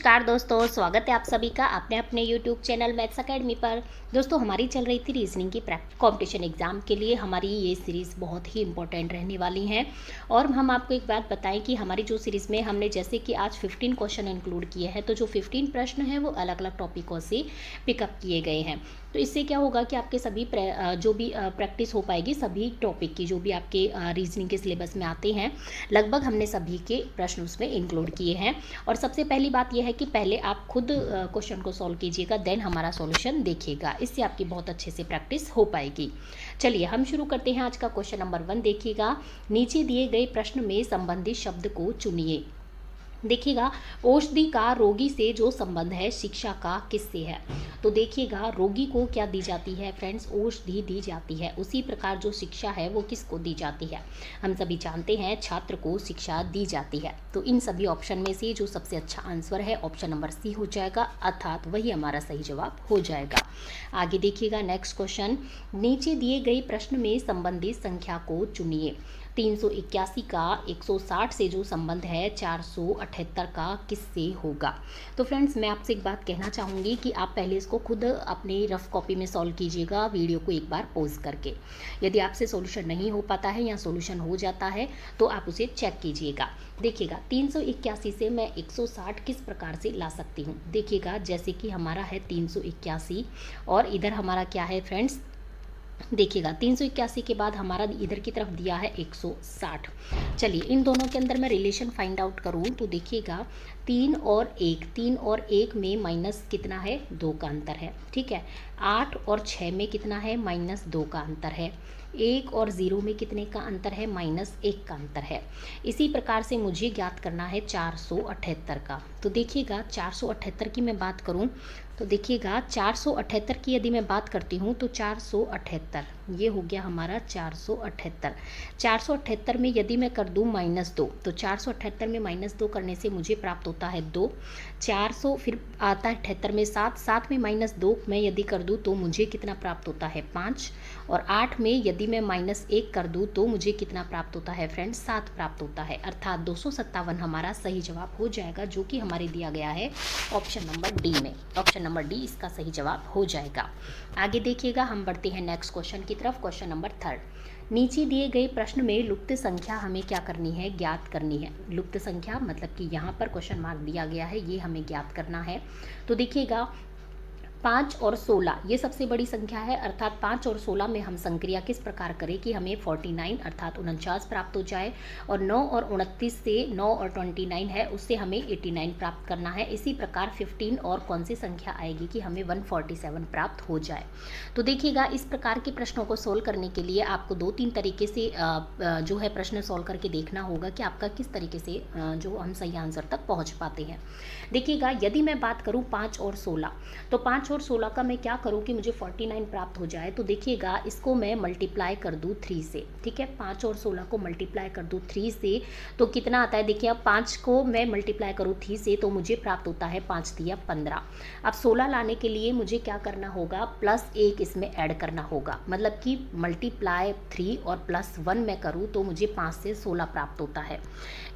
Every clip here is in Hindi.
नमस्कार दोस्तों, स्वागत है आप सभी का अपने अपने यूट्यूब चैनल मैथ्स अकेडमी पर। दोस्तों, हमारी चल रही थी रीजनिंग की कंपटीशन एग्जाम के लिए। हमारी ये सीरीज़ बहुत ही इंपॉर्टेंट रहने वाली है। और हम आपको एक बात बताएं कि हमारी जो सीरीज़ में हमने जैसे कि आज 15 क्वेश्चन इंक्लूड किए हैं, तो जो 15 प्रश्न हैं वो अलग अलग टॉपिकों से पिकअप किए गए हैं। तो इससे क्या होगा कि आपके सभी जो भी प्रैक्टिस हो पाएगी सभी टॉपिक की, जो भी आपके रीजनिंग के सिलेबस में आते हैं, लगभग हमने सभी के प्रश्न उसमें इंक्लूड किए हैं। और सबसे पहली बात यह है कि पहले आप खुद क्वेश्चन को सॉल्व कीजिएगा, देन हमारा सॉल्यूशन देखिएगा। इससे आपकी बहुत अच्छे से प्रैक्टिस हो पाएगी। चलिए हम शुरू करते हैं। आज का क्वेश्चन नंबर 1 देखिएगा। नीचे दिए गए प्रश्न में संबंधित शब्द को चुनिए। देखिएगा, औषधि का रोगी से जो संबंध है शिक्षा का किससे है। तो देखिएगा, रोगी को क्या दी जाती है फ्रेंड्स, औषधि दी जाती है। उसी प्रकार जो शिक्षा है वो किसको दी जाती है, हम सभी जानते हैं छात्र को शिक्षा दी जाती है। तो इन सभी ऑप्शन में से जो सबसे अच्छा आंसर है ऑप्शन नंबर सी हो जाएगा, अर्थात वही हमारा सही जवाब हो जाएगा। आगे देखिएगा नेक्स्ट क्वेश्चन। नीचे दिए गए प्रश्न में संबंधित संख्या को चुनिए। 381 का 160 से जो संबंध है 478 का किससे होगा। तो फ्रेंड्स, मैं आपसे एक बात कहना चाहूँगी कि आप पहले इसको खुद अपनी रफ कॉपी में सॉल्व कीजिएगा, वीडियो को एक बार पॉज करके। यदि आपसे सॉल्यूशन नहीं हो पाता है या सॉल्यूशन हो जाता है तो आप उसे चेक कीजिएगा। देखिएगा, 381 से मैं 160 किस प्रकार से ला सकती हूँ। देखिएगा, जैसे कि हमारा है 381 और इधर हमारा क्या है फ्रेंड्स, देखिएगा 381 के बाद हमारा इधर की तरफ दिया है 160। चलिए इन दोनों के अंदर मैं रिलेशन फाइंड आउट करूँ तो देखिएगा 3 और 1 में माइनस कितना है, 2 का अंतर है। ठीक है, 8 और 6 में कितना है, -2 का अंतर है। 1 और 0 में कितने का अंतर है, -1 का अंतर है। इसी प्रकार से मुझे ज्ञात करना है 478 का। तो देखिएगा 478 की मैं बात करूं तो देखिएगा 478 की यदि मैं बात करती हूं तो 478 ये हो गया हमारा 478। 478 में यदि मैं कर दूं -2 तो 478 में -2 करने से मुझे प्राप्त होता है 2। 400 फिर आता है 78 में 7 में -2 मैं यदि कर दूं तो मुझे कितना प्राप्त होता है, 5। और 8 में यदि मैं -1 कर दूं तो मुझे कितना प्राप्त होता है फ्रेंड्स, 7 प्राप्त होता है। अर्थात 257 हमारा सही जवाब हो जाएगा, जो कि हमारे दिया गया है ऑप्शन नंबर डी में। ऑप्शन नंबर डी इसका सही जवाब हो जाएगा। आगे देखिएगा, हम बढ़ते हैं नेक्स्ट क्वेश्चन की तरफ। Question number 3। नीचे दिए गए प्रश्न में लुप्त संख्या हमें क्या करनी है, ज्ञात करनी है। लुप्त संख्या मतलब कि यहाँ पर क्वेश्चन मार्क दिया गया है, ये हमें ज्ञात करना है। तो देखिएगा 5 और 16 ये सबसे बड़ी संख्या है, अर्थात 5 और 16 में हम संक्रिया किस प्रकार करें कि हमें 49 अर्थात 49 प्राप्त हो जाए। और 9 और 29 से 9 और 29 है उससे हमें 89 प्राप्त करना है। इसी प्रकार 15 और कौन सी संख्या आएगी कि हमें 147 प्राप्त हो जाए। तो देखिएगा, इस प्रकार के प्रश्नों को सोल्व करने के लिए आपको 2-3 तरीके से जो है प्रश्न सोल्व करके देखना होगा कि आपका किस तरीके से जो हम सही आंसर तक पहुँच पाते हैं। देखिएगा, यदि मैं बात करूँ 5 और 16 तो 5 और 16 का मैं क्या करूँ कि मुझे 49 प्राप्त हो जाए। तो देखिएगा, इसको मैं मल्टीप्लाई कर दूँ 3 से। ठीक है, 5 और 16 को मल्टीप्लाई कर दूँ 3 से तो कितना आता है। देखिए, अब 5 को मैं मल्टीप्लाई करूँ 3 से तो मुझे प्राप्त होता है 5 तिया 15। अब 16 लाने के लिए मुझे क्या करना होगा, +1 इसमें ऐड करना होगा। मतलब कि मल्टीप्लाई 3 और +1 मैं करूँ तो मुझे 5 से 16 प्राप्त होता है।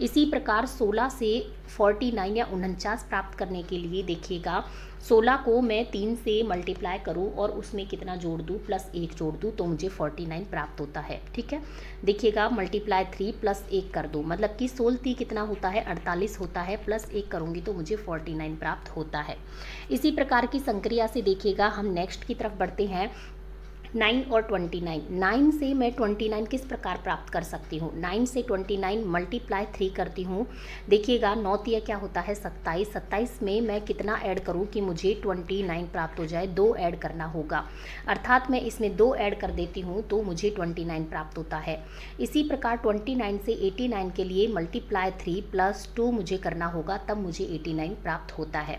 इसी प्रकार 16 से 49 या 49 प्राप्त करने के लिए देखिएगा 16 को मैं 3 से मल्टीप्लाई करूँ और उसमें कितना जोड़ दूँ, +1 जोड़ दूँ तो मुझे 49 प्राप्त होता है। ठीक है, देखिएगा मल्टीप्लाई 3 +1 कर दूँ, मतलब कि 16 कितना होता है, 48 होता है। +1 करूँगी तो मुझे 49 प्राप्त होता है। इसी प्रकार की संक्रिया से देखिएगा हम नेक्स्ट की तरफ बढ़ते हैं। 9 और 29, 9 से मैं 29 किस प्रकार प्राप्त कर सकती हूँ। 9 से 29 मल्टीप्लाई 3 करती हूँ। देखिएगा 9 तिया क्या होता है, 27। 27 में मैं कितना ऐड करूँ कि मुझे 29 प्राप्त हो जाए, 2 ऐड करना होगा। अर्थात मैं इसमें 2 ऐड कर देती हूँ तो मुझे 29 प्राप्त होता है। इसी प्रकार 29 से 89 के लिए मल्टीप्लाई 3 +2 मुझे करना होगा, तब मुझे 89 प्राप्त होता है।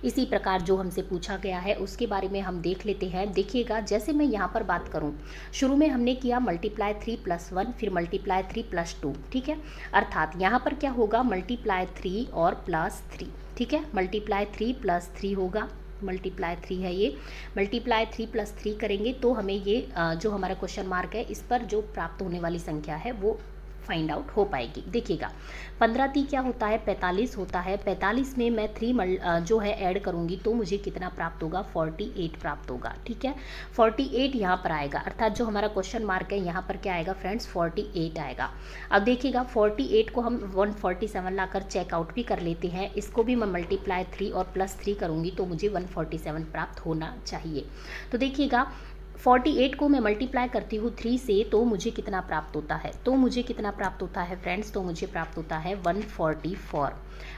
इसी प्रकार जो हमसे पूछा गया है उसके बारे में हम देख लेते हैं। देखिएगा, जैसे मैं यहाँ पर बात करूं, शुरू में हमने किया मल्टीप्लाई 3 +1 फिर मल्टीप्लाई 3 +2। ठीक है, अर्थात यहाँ पर क्या होगा, मल्टीप्लाई 3 और +3। ठीक है, मल्टीप्लाई 3 +3 होगा, मल्टीप्लाई 3 है ये। मल्टीप्लाई 3 +3 करेंगे तो हमें ये जो हमारा क्वेश्चन मार्क है इस पर जो प्राप्त होने वाली संख्या है वो फाइंड आउट हो पाएगी। देखिएगा 15 × 3 क्या होता है, 45 होता है। 45 में मैं 3 जो है ऐड करूँगी तो मुझे कितना प्राप्त होगा, 48 प्राप्त होगा। ठीक है, 48 यहाँ पर आएगा, अर्थात जो हमारा क्वेश्चन मार्क है यहाँ पर क्या आएगा फ्रेंड्स, 48 आएगा। अब देखिएगा 48 को हम 147 लाकर चेकआउट भी कर लेते हैं। इसको भी मैं मल्टीप्लाई 3 और प्लस 3 करूँगी तो मुझे 147 प्राप्त होना चाहिए। तो देखिएगा 48 को मैं मल्टीप्लाई करती हूँ 3 से तो मुझे कितना प्राप्त होता है, तो मुझे कितना प्राप्त होता है फ्रेंड्स, तो मुझे प्राप्त होता है 144।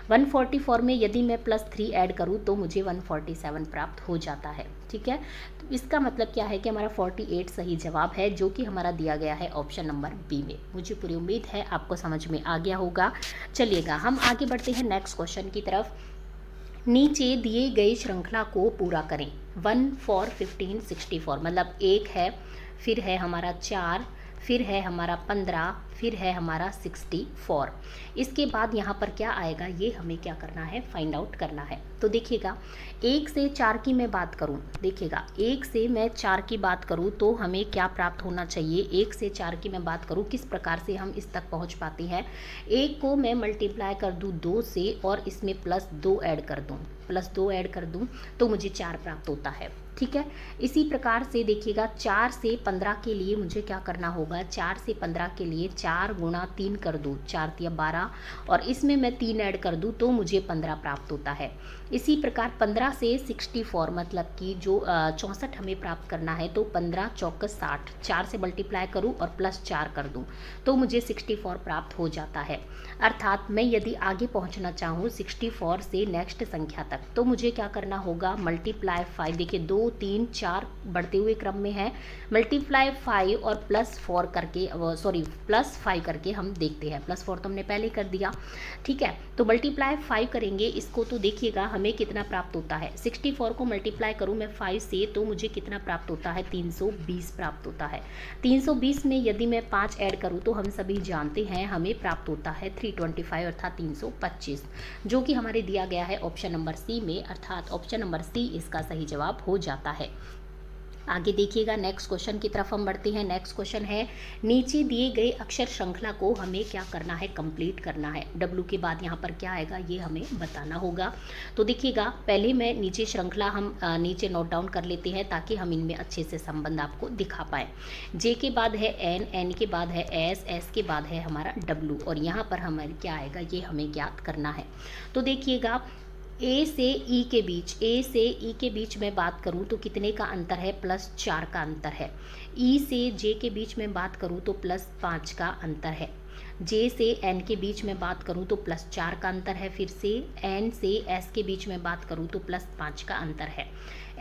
144 में यदि मैं प्लस 3 ऐड करूँ तो मुझे 147 प्राप्त हो जाता है। ठीक है, तो इसका मतलब क्या है कि हमारा 48 सही जवाब है, जो कि हमारा दिया गया है ऑप्शन नंबर बी में। मुझे पूरी उम्मीद है आपको समझ में आ गया होगा। चलिएगा हम आगे बढ़ते हैं नेक्स्ट क्वेश्चन की तरफ। नीचे दिए गए श्रृंखला को पूरा करें। 1 4 15 64, मतलब 1 है, फिर है हमारा 4, फिर है हमारा 15, फिर है हमारा 64। इसके बाद यहाँ पर क्या आएगा, ये हमें क्या करना है, फाइंड आउट करना है। तो देखिएगा 1 से 4 की मैं बात करूँ, देखिएगा 1 से मैं 4 की बात करूँ तो हमें क्या प्राप्त होना चाहिए। 1 से 4 की मैं बात करूँ, किस प्रकार से हम इस तक पहुँच पाते हैं। 1 को मैं मल्टीप्लाई कर दूँ 2 से और इसमें प्लस 2 ऐड कर दूँ तो मुझे 4 प्राप्त होता है। ठीक है, इसी प्रकार से देखिएगा 4 से 15 के लिए मुझे क्या करना होगा, 4 से 15 के लिए 4 × 3 कर दूँ, 4 × 12 और इसमें मैं 3 ऐड कर दूँ तो मुझे 15 प्राप्त होता है। इसी प्रकार 15 से 64, मतलब कि जो 64 हमें प्राप्त करना है तो 15 चौक 60, 4 से मल्टीप्लाई करूँ और प्लस 4 कर दूँ तो मुझे 64 प्राप्त हो जाता है। अर्थात मैं यदि आगे पहुँचना चाहूँ 64 से नेक्स्ट संख्या तक तो मुझे क्या करना होगा, मल्टीप्लाई 5, देखिए 2 3 4 बढ़ते हुए क्रम में है, मल्टीप्लाई 5 और प्लस 4 करके, प्लस 5 करके हम देखते हैं। प्लस 4 तो हमने पहले कर दिया। ठीक है, तो मल्टीप्लाई 5 करेंगे इसको तो देखिएगा हमें कितना प्राप्त होता है। 64 को मल्टीप्लाई करूँ मैं 5 से तो मुझे कितना प्राप्त होता है, 320 प्राप्त होता है। 320 में यदि मैं 5 ऐड करूँ तो हम सभी जानते हैं हमें प्राप्त होता है 325 अर्थात 325, जो कि हमारे दिया गया है ऑप्शन नंबर सी में, अर्थात ऑप्शन नंबर सी इसका सही जवाब हो जाता है। आगे देखिएगा नेक्स्ट क्वेश्चन की तरफ हम बढ़ते हैं। नेक्स्ट क्वेश्चन है, नीचे दिए गए अक्षर श्रृंखला को हमें क्या करना है, कंप्लीट करना है। डब्लू के बाद यहाँ पर क्या आएगा ये हमें बताना होगा। तो देखिएगा पहले मैं नीचे श्रृंखला हम नीचे नोट डाउन कर लेते हैं ताकि हम इनमें अच्छे से संबंध आपको दिखा पाएँ। जे के बाद है एन, एन के बाद है एस, एस के बाद है हमारा डब्लू और यहाँ पर हमारे क्या आएगा ये हमें ज्ञात करना है। तो देखिएगा ए से ई के बीच, ए से ई के बीच में बात करूं तो कितने का अंतर है, +4 का अंतर है। ई से जे के बीच में बात करूं तो +5 का अंतर है। जे से एन के बीच में बात करूं तो +4 का अंतर है। फिर से एन से एस के बीच में बात करूं तो +5 का अंतर है।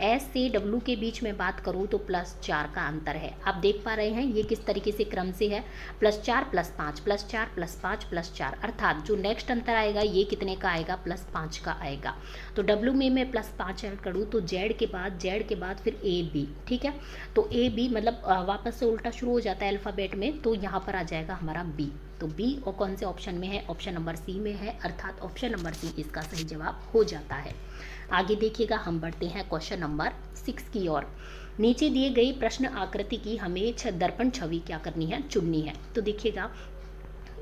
एस से डब्लू के बीच में बात करूं तो +4 का अंतर है। आप देख पा रहे हैं ये किस तरीके से क्रम से है, +4 +5 +4 +5 +4, अर्थात जो नेक्स्ट अंतर आएगा ये कितने का आएगा, +5 का आएगा। तो डब्लू में मैं +5 ऐड करूँ तो जेड के बाद फिर ए बी। ठीक है, तो ए बी मतलब वापस से उल्टा शुरू हो जाता है अल्फ़ाबेट में, तो यहाँ पर आ जाएगा हमारा बी। तो बी और कौन से ऑप्शन में है, ऑप्शन नंबर सी में है, अर्थात ऑप्शन नंबर सी इसका सही जवाब हो जाता है। आगे देखिएगा हम बढ़ते हैं क्वेश्चन नंबर 6 की ओर। नीचे दिए गई प्रश्न आकृति की हमें दर्पण छवि क्या करनी है, चुननी है। तो देखिएगा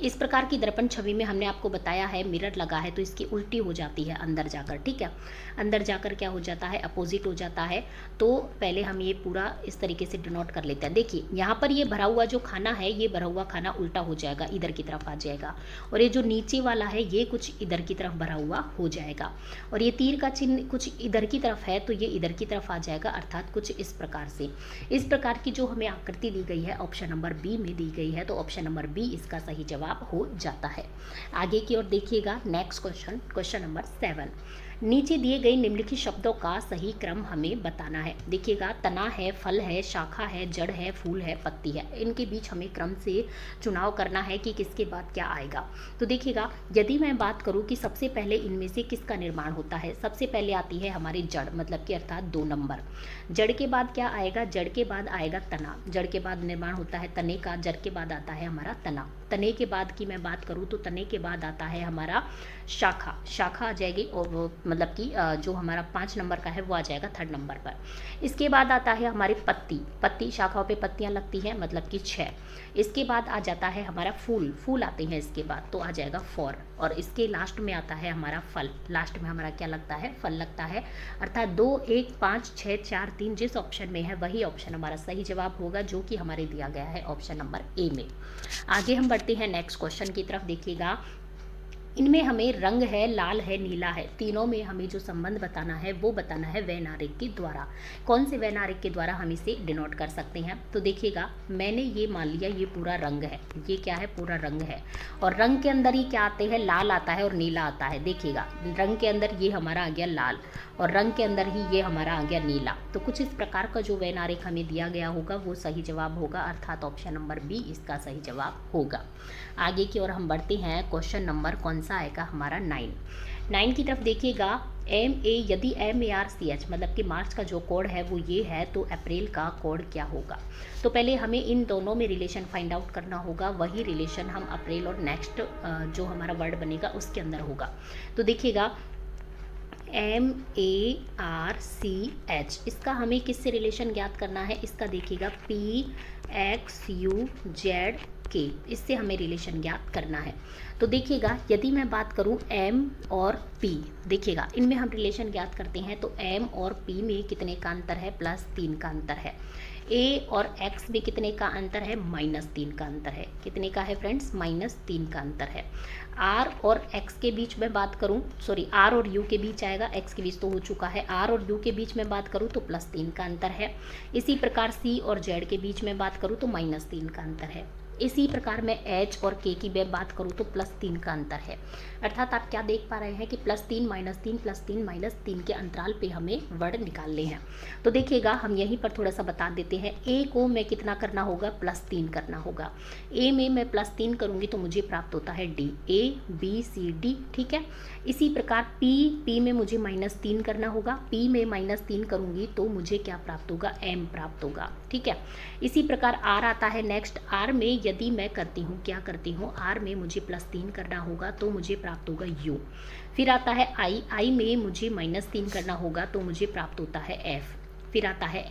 इस प्रकार की दर्पण छवि में हमने आपको बताया है मिरर लगा है तो इसकी उल्टी हो जाती है अंदर जाकर। ठीक है, अंदर जाकर क्या हो जाता है, अपोजिट हो जाता है। तो पहले हम ये पूरा इस तरीके से डिनोट कर लेते हैं। देखिए यहाँ पर ये भरा हुआ जो खाना है, ये भरा हुआ खाना उल्टा हो जाएगा, इधर की तरफ आ जाएगा, और ये जो नीचे वाला है ये कुछ इधर की तरफ भरा हुआ हो जाएगा, और ये तीर का चिन्ह कुछ इधर की तरफ है तो ये इधर की तरफ आ जाएगा, अर्थात कुछ इस प्रकार से। इस प्रकार की जो हमें आकृति दी गई है ऑप्शन नंबर बी में दी गई है, तो ऑप्शन नंबर बी इसका सही जवाब हो जाता है। आगे की ओर देखिएगा नेक्स्ट क्वेश्चन, क्वेश्चन नंबर 7। नीचे दिए गए निम्नलिखित शब्दों का सही क्रम हमें बताना है। देखिएगा तना है, फल है, शाखा है, जड़ है, फूल है, पत्ती है, इनके बीच हमें क्रम से चुनाव करना है कि किसके बाद क्या आएगा। तो देखिएगा यदि मैं बात करूं कि सबसे पहले इनमें से किसका निर्माण होता है, सबसे पहले आती है हमारी जड़, मतलब कि अर्थात 2 नंबर। जड़ के बाद क्या आएगा, जड़ के बाद आएगा तना, जड़ के बाद निर्माण होता है तने का, जड़ के बाद आता है हमारा तना। तने के बाद की मैं बात करूँ तो तने के बाद आता है हमारा शाखा, शाखा आ जाएगी और वो मतलब कि जो हमारा 5 नंबर का है वो आ जाएगा 3rd नंबर पर। इसके बाद आता है हमारी पत्ती, पत्ती शाखाओं पे पत्तियाँ लगती हैं मतलब कि 6। इसके बाद आ जाता है हमारा फूल, फूल आते हैं इसके बाद तो आ जाएगा 4। और इसके लास्ट में आता है हमारा फल, लास्ट में हमारा क्या लगता है, फल लगता है। अर्थात 2, 1, 5, 6, 4, 3 जिस ऑप्शन में है वही ऑप्शन हमारा सही जवाब होगा, जो कि हमारे दिया गया है ऑप्शन नंबर ए में। आगे हम बढ़ते हैं नेक्स्ट क्वेश्चन की तरफ। देखिएगा, इनमें हमें रंग है, लाल है, नीला है, तीनों में हमें जो संबंध बताना है वो बताना है वैनारिक के द्वारा। कौन से वैनारिक के द्वारा हम इसे डिनोट कर सकते हैं? तो देखिएगा, मैंने ये मान लिया ये पूरा रंग है, ये क्या है, पूरा रंग है। और रंग के अंदर ही क्या आते हैं, लाल आता है और नीला आता है। देखिएगा, रंग के अंदर ये हमारा आ गया लाल और रंग के अंदर ही ये हमारा आ गया नीला। तो कुछ इस प्रकार का जो वैनारिक हमें दिया गया होगा वो सही जवाब होगा, अर्थात ऑप्शन नंबर बी इसका सही जवाब होगा। आगे की ओर हम बढ़ते हैं। क्वेश्चन नंबर कौन सा आएगा हमारा 9 की तरफ। देखिएगा, यदि MARCH मतलब कि मार्च का जो कोड है वो ये है, तो अप्रैल का कोड क्या होगा? तो पहले हमें इन दोनों में रिलेशन फाइंड आउट करना होगा, वही रिलेशन हम अप्रैल और नेक्स्ट जो हमारा वर्ड बनेगा उसके अंदर होगा। तो देखिएगा, MARCH इसका हमें किससे रिलेशन ज्ञात करना है? इसका देखिएगा PXUZK, इससे हमें रिलेशन ज्ञात करना है। तो देखिएगा, यदि मैं बात करूं M और P, देखिएगा इनमें हम रिलेशन ज्ञात करते हैं तो M और P में कितने का अंतर है? +3 का अंतर है। A और X में कितने का अंतर है? -3 का अंतर है। कितने का है फ्रेंड्स? -3 का अंतर है। R और X के बीच में बात करूं, सॉरी R और U के बीच आएगा, X के बीच तो हो चुका है। R और U के बीच में बात करूं तो +3 का अंतर है। इसी प्रकार C और Z के बीच में बात करूं तो -3 का अंतर है। इसी प्रकार मैं H और K की बात करूँ तो +3 का अंतर है। अर्थात आप क्या देख पा रहे हैं कि +3 -3 +3 -3 के अंतराल पे हमें वर्ड निकालने हैं। तो देखिएगा, हम यहीं पर थोड़ा सा बता देते हैं। A को मैं कितना करना होगा? +3 करना होगा। A में मैं +3 करूँगी तो मुझे प्राप्त होता है D, A B C D, ठीक है। इसी प्रकार P में मुझे -3 करना होगा। P में -3 करूँगी तो मुझे क्या प्राप्त होगा? M प्राप्त होगा, ठीक है। इसी प्रकार R आता है नेक्स्ट। R में यदि मैं करती हूँ, क्या करती हूँ, R में मुझे +3 करना होगा तो मुझे प्राप्त होगा U। फिर आता है I में मुझे -3 करना होगा तो मुझे प्राप्त होता है F। फिर आता है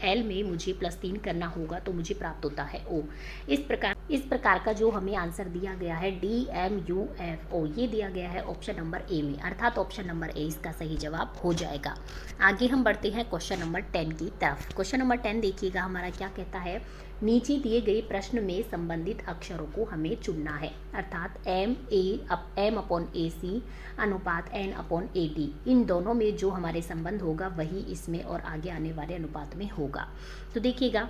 L में मुझे +3 करना होगा तो मुझे प्राप्त होता है O। इस प्रकार का जो हमें आंसर दिया गया है DMUFO, ये दिया गया है ऑप्शन नंबर ए में, अर्थात ऑप्शन नंबर ए इसका सही जवाब हो जाएगा। आगे हम बढ़ते हैं क्वेश्चन नंबर 10 की तरफ। क्वेश्चन नंबर 10 देखिएगा, हमारा क्या कहता है, नीचे दिए गए प्रश्न में संबंधित अक्षरों को हमें चुनना है, अर्थात M/AC अनुपात N/AD, इन दोनों में जो हमारे संबंध होगा वही इसमें और आगे आने वाले अनुपात में होगा। तो देखिएगा,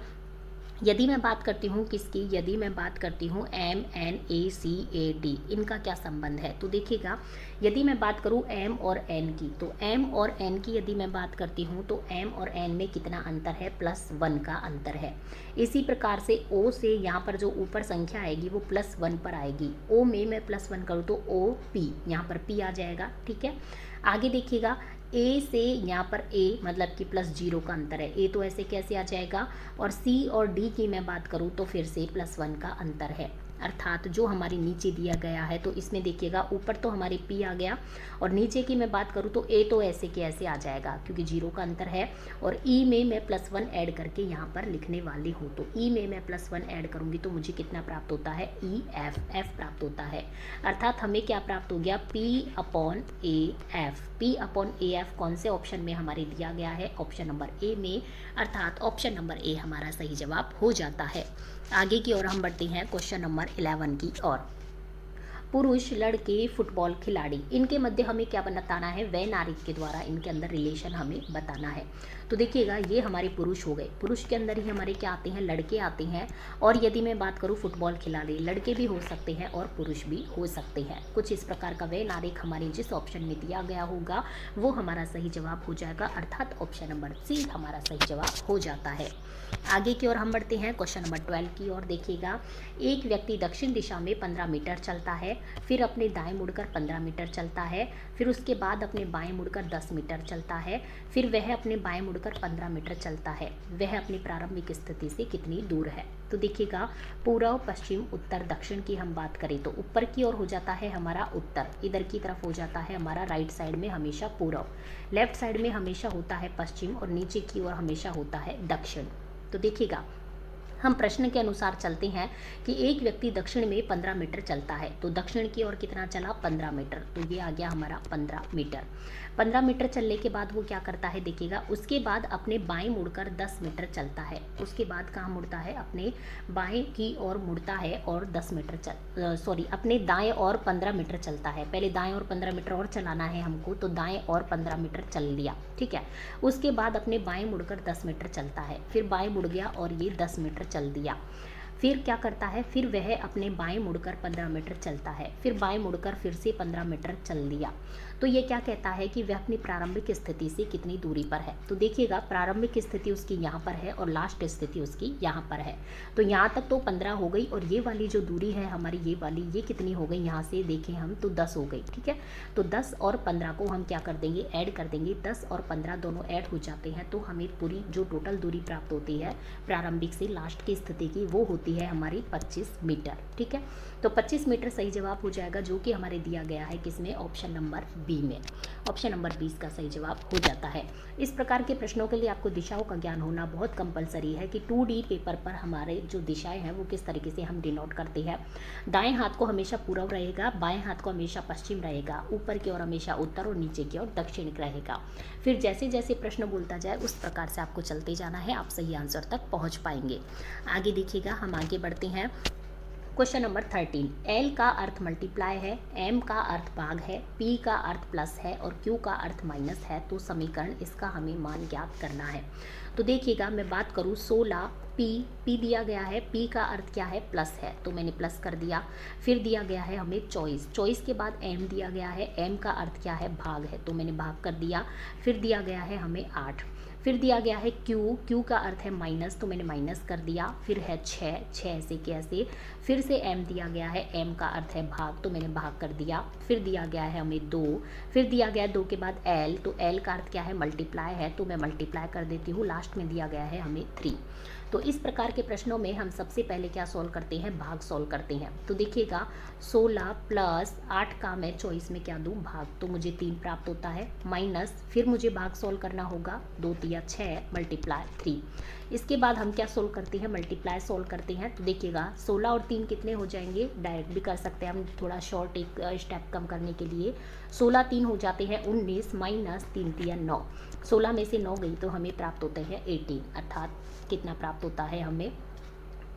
यदि मैं बात करती हूँ किसकी, यदि मैं बात करती हूँ MNACAD, इनका क्या संबंध है? तो देखिएगा, यदि मैं बात करूँ M और N की, तो M और N की यदि मैं बात करती हूँ तो M और N में कितना अंतर है? +1 का अंतर है। इसी प्रकार से O से यहाँ पर जो ऊपर संख्या आएगी वो +1 पर आएगी। O में मैं +1 करूँ तो OP, यहाँ पर P आ जाएगा, ठीक है। आगे देखिएगा, A से यहाँ पर A मतलब कि +0 का अंतर है, A तो ऐसे कैसे आ जाएगा। और C और D की मैं बात करूँ तो फिर से +1 का अंतर है, अर्थात जो हमारे नीचे दिया गया है। तो इसमें देखिएगा, ऊपर तो हमारे P आ गया और नीचे की मैं बात करूँ तो A तो ऐसे के ऐसे आ जाएगा क्योंकि 0 का अंतर है। और E में मैं +1 ऐड करके यहाँ पर लिखने वाली हूँ, तो E में मैं +1 ऐड करूँगी तो मुझे कितना प्राप्त होता है? EF, F प्राप्त होता है। अर्थात हमें क्या प्राप्त हो गया? P/AF। P/AF कौन से ऑप्शन में हमारे दिया गया है? ऑप्शन नंबर ए में, अर्थात ऑप्शन नंबर ए हमारा सही जवाब हो जाता है। आगे की ओर हम बढ़ते हैं क्वेश्चन नंबर 11 की ओर। पुरुष, लड़के, फुटबॉल खिलाड़ी, इनके मध्य हमें क्या बताना है? वैनारिक के द्वारा इनके अंदर रिलेशन हमें बताना है। तो देखिएगा, ये हमारे पुरुष हो गए, पुरुष के अंदर ही हमारे क्या आते हैं? लड़के आते हैं। और यदि मैं बात करूँ फुटबॉल खिलाड़ी, लड़के भी हो सकते हैं और पुरुष भी हो सकते हैं। कुछ इस प्रकार का वैनारिक हमारे जिस ऑप्शन में दिया गया होगा वो हमारा सही जवाब हो जाएगा, अर्थात ऑप्शन नंबर सी हमारा सही जवाब हो जाता है। आगे की ओर हम बढ़ते हैं क्वेश्चन नंबर 12 की ओर। देखिएगा, एक व्यक्ति दक्षिण दिशा में 15 मीटर चलता है फिर अपने दाएं मुड़कर 15 मीटर चलता है, फिर उसके बाद अपने बाएं मुड़कर 10 मीटर चलता है, फिर वह अपने बाएं मुड़कर 15 मीटर चलता है। वह अपनी प्रारंभिक स्थिति से कितनी दूर है? तो देखिएगा, पूर्व, पश्चिम, उत्तर, दक्षिण की हम बात करें तो ऊपर की ओर हो जाता है हमारा उत्तर, इधर की तरफ हो जाता है हमारा राइट साइड में हमेशा पूर्व, लेफ्ट साइड में हमेशा होता है पश्चिम और नीचे की ओर हमेशा होता है दक्षिण। तो देखिएगा, हम प्रश्न के अनुसार चलते हैं कि एक व्यक्ति दक्षिण में 15 मीटर चलता है, तो दक्षिण की ओर कितना चला? 15 मीटर। तो ये आ गया हमारा 15 मीटर। 15 मीटर चलने के बाद वो क्या करता है? देखिएगा, उसके बाद अपने बाएं मुड़कर 10 मीटर चलता है। उसके बाद कहाँ मुड़ता है? अपने बाएं की ओर मुड़ता है और 10 मीटर अपने दाएं और 15 मीटर चलता है। पहले दाएं और 15 मीटर और चलाना है हमको, तो दाएं और 15 मीटर चल लिया, ठीक है। उसके बाद अपने बाएं मुड़कर 10 मीटर चलता है, फिर बाएं मुड़ गया और ये 10 मीटर चल दिया। फिर क्या करता है? फिर वह अपने बाएं मुड़कर 15 मीटर चलता है, फिर बाएं मुड़कर फिर से 15 मीटर चल दिया। तो ये क्या कहता है कि वह अपनी प्रारंभिक स्थिति से कितनी दूरी पर है? तो देखिएगा, प्रारंभिक स्थिति उसकी यहाँ पर है और लास्ट स्थिति उसकी यहाँ पर है। तो यहाँ तक तो 15 हो गई, और ये वाली जो दूरी है हमारी, ये वाली, ये कितनी हो गई? यहाँ से देखें हम तो 10 हो गई, ठीक है। तो 10 और 15 को हम क्या कर देंगे? ऐड कर देंगे। 10 और 15 दोनों ऐड हो जाते हैं, तो हमें पूरी जो टोटल दूरी प्राप्त होती है प्रारंभिक से लास्ट की स्थिति की, वो होती है हमारी 25 मीटर, ठीक है। तो 25 मीटर सही जवाब हो जाएगा, जो कि हमारे दिया गया है किसमें? ऑप्शन नंबर बी में। ऑप्शन नंबर 20 का सही जवाब हो जाता है। इस प्रकार के प्रश्नों के लिए आपको दिशाओं का ज्ञान होना बहुत कंपलसरी है कि 2D पेपर पर हमारे जो दिशाएं हैं वो किस तरीके से हम डिनोट करते हैं। दाएं हाथ को हमेशा पूर्व रहेगा, बाएं हाथ को हमेशा पश्चिम रहेगा, ऊपर की ओर हमेशा उत्तर और नीचे की ओर दक्षिण रहेगा। फिर जैसे जैसे प्रश्न बोलता जाए उस प्रकार से आपको चलते जाना है, आप सही आंसर तक पहुँच पाएंगे। आगे देखिएगा, हम आगे बढ़ते हैं। क्वेश्चन नंबर 13, एल का अर्थ मल्टीप्लाई है, एम का अर्थ भाग है, पी का अर्थ प्लस है और क्यू का अर्थ माइनस है, तो समीकरण इसका हमें मान ज्ञात करना है। तो देखिएगा, मैं बात करूँ 16, पी दिया गया है, पी का अर्थ क्या है? प्लस है, तो मैंने प्लस कर दिया। फिर दिया गया है हमें 24 के बाद एम दिया गया है, एम का अर्थ क्या है? भाग है, तो मैंने भाग कर दिया। फिर दिया गया है हमें 8। फिर दिया गया है क्यू का अर्थ है माइनस, तो मैंने माइनस कर दिया। फिर है 6 से कैसे। फिर से एम दिया गया है, एम का अर्थ है भाग, तो मैंने भाग कर दिया। फिर दिया गया है हमें 2। फिर दिया गया 2 के बाद एल, तो एल का अर्थ क्या है? मल्टीप्लाई है, तो मैं मल्टीप्लाई कर देती हूँ। लास्ट में दिया गया है हमें 3। तो इस प्रकार के प्रश्नों में हम सबसे पहले क्या सॉल्व करते हैं? भाग सॉल्व करते हैं। तो देखिएगा, 16 प्लस 8 का मैं 24 में क्या दूँ? भाग, तो मुझे 3 प्राप्त होता है। माइनस, फिर मुझे भाग सॉल्व करना होगा, 2 तिया 6 मल्टीप्लाई 3। इसके बाद हम क्या सोल्व करते हैं? मल्टीप्लाई सोल्व करते हैं। तो देखिएगा, 16 और 3 कितने हो जाएंगे? डायरेक्ट भी कर सकते हैं हम, थोड़ा शॉर्ट एक स्टेप कम करने के लिए। 16 3 हो जाते हैं 19, माइनस 3 तिया 9। 16 में से 9 गई तो हमें प्राप्त होते हैं 18, अर्थात कितना प्राप्त होता है हमें?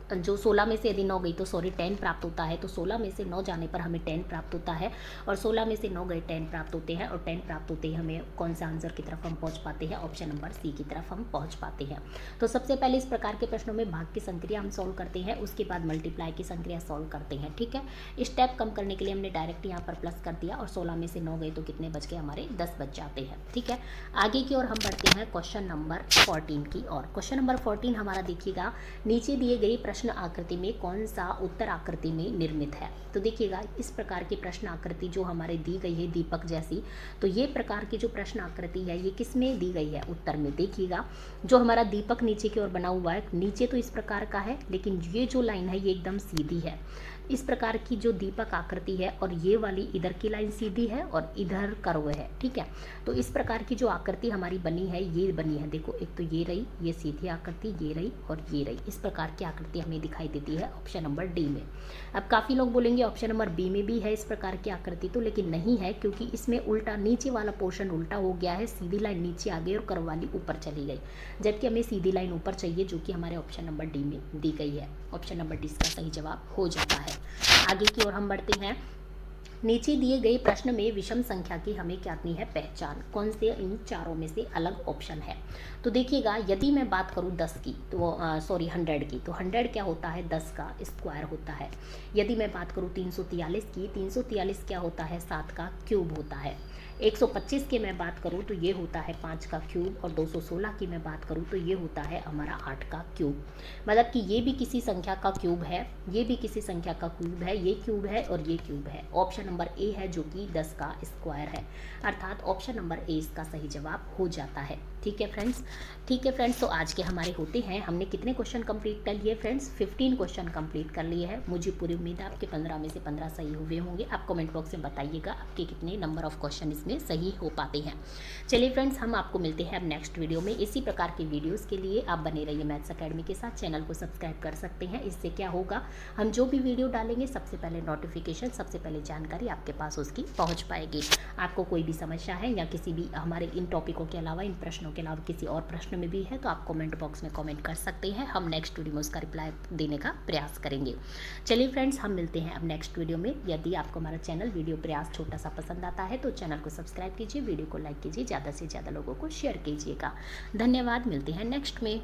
जो 16 में से यदि 9 गई तो 10 प्राप्त होता है। तो 16 में से 9 जाने पर हमें 10 प्राप्त होता है, और 16 में से 9 गए 10 प्राप्त होते हैं, और 10 प्राप्त होते ही हमें कौन सा आंसर की तरफ हम पहुंच पाते हैं? ऑप्शन नंबर सी की तरफ हम पहुंच पाते हैं। तो सबसे पहले इस प्रकार के प्रश्नों में भाग की संक्रिया हम सॉल्व करते हैं, उसके बाद मल्टीप्लाई की संक्रिया सॉल्व करते हैं, ठीक है। स्टेप कम करने के लिए हमने डायरेक्ट यहाँ पर प्लस कर दिया, और 16 में से 9 गए तो कितने बच गए? हमारे 10 बच जाते हैं, ठीक है। आगे की ओर हम बढ़ते हैं क्वेश्चन नंबर 14 की ओर। क्वेश्चन नंबर 14 हमारा देखिएगा, नीचे दिए गए प्रश्न आकृति में कौन सा उत्तर आकृति में निर्मित है? तो देखिएगा, इस प्रकार की प्रश्न आकृति जो हमारे दी गई है दीपक जैसी, तो ये प्रकार की जो प्रश्न आकृति है ये किस में दी गई है? उत्तर में। देखिएगा, जो हमारा दीपक नीचे की ओर बना हुआ है, नीचे तो इस प्रकार का है, लेकिन ये जो लाइन है ये एकदम सीधी है। इस प्रकार की जो दीपक आकृति है, और ये वाली इधर की लाइन सीधी है और इधर कर्व है, ठीक है। तो इस प्रकार की जो आकृति हमारी बनी है, ये बनी है, देखो, एक तो ये रही, ये सीधी आकृति, ये रही और ये रही। इस प्रकार की आकृति हमें दिखाई देती है ऑप्शन नंबर डी में। अब काफ़ी लोग बोलेंगे ऑप्शन नंबर बी में भी है इस प्रकार की आकृति, तो लेकिन नहीं है, क्योंकि इसमें उल्टा, नीचे वाला पोर्शन उल्टा हो गया है, सीधी लाइन नीचे आ गई और कर्व वाली ऊपर चली गई, जबकि हमें सीधी लाइन ऊपर चाहिए, जो कि हमारे ऑप्शन नंबर डी में दी गई है। ऑप्शन नंबर डी इसका सही जवाब हो जाता है। आगे की ओर हम बढ़ते हैं। नीचे दिए गए प्रश्न में विषम संख्या की हमें क्या करनी है? पहचान। कौन से इन चारों में से अलग ऑप्शन है? तो देखिएगा, यदि मैं बात करूं 10 की, तो 100 की, तो 100 क्या होता है? 10 का स्क्वायर होता है। यदि मैं बात करूं 343 की, 343 क्या होता है? 7 का क्यूब होता है। 125 की मैं बात करूँ तो ये होता है 5 का क्यूब, और 216 की मैं बात करूँ तो ये होता है हमारा 8 का क्यूब। मतलब कि ये भी किसी संख्या का क्यूब है, ये भी किसी संख्या का क्यूब है, ये क्यूब है और ये क्यूब है। ऑप्शन नंबर ए है जो कि 10 का स्क्वायर है, अर्थात ऑप्शन नंबर ए इसका सही जवाब हो जाता है। ठीक है फ्रेंड्स, ठीक है फ्रेंड्स, तो आज के हमारे होते हैं, हमने कितने क्वेश्चन कंप्लीट कर लिए फ्रेंड्स? 15 क्वेश्चन कंप्लीट कर लिए हैं। मुझे पूरी उम्मीद है आपके 15 में से 15 सही हुए होंगे। आप कमेंट बॉक्स में बताइएगा आपके कितने नंबर ऑफ क्वेश्चन इसमें सही हो पाते हैं। चलिए फ्रेंड्स, हम आपको मिलते हैं अब नेक्स्ट वीडियो में। इसी प्रकार की वीडियोस के लिए आप बने रहिए मैथ्स अकेडमी के साथ। चैनल को सब्सक्राइब कर सकते हैं। इससे क्या होगा, हम जो भी वीडियो डालेंगे सबसे पहले नोटिफिकेशन, सबसे पहले जानकारी आपके पास उसकी पहुंच पाएगी। आपको कोई भी समस्या है या किसी भी हमारे इन टॉपिकों के अलावा, इन प्रश्नों के अलावा किसी और प्रश्न में भी है तो आप कमेंट बॉक्स में कमेंट कर सकते हैं। हम नेक्स्ट वीडियो में उसका रिप्लाई देने का प्रयास करेंगे। चलिए फ्रेंड्स, हम मिलते हैं अब नेक्स्ट वीडियो में। यदि आपको हमारा चैनल वीडियो प्रयास छोटा सा पसंद आता है तो चैनल को सब्सक्राइब कीजिए, वीडियो को लाइक कीजिए, ज़्यादा से ज़्यादा लोगों को शेयर कीजिएगा। धन्यवाद, मिलते हैं नेक्स्ट में।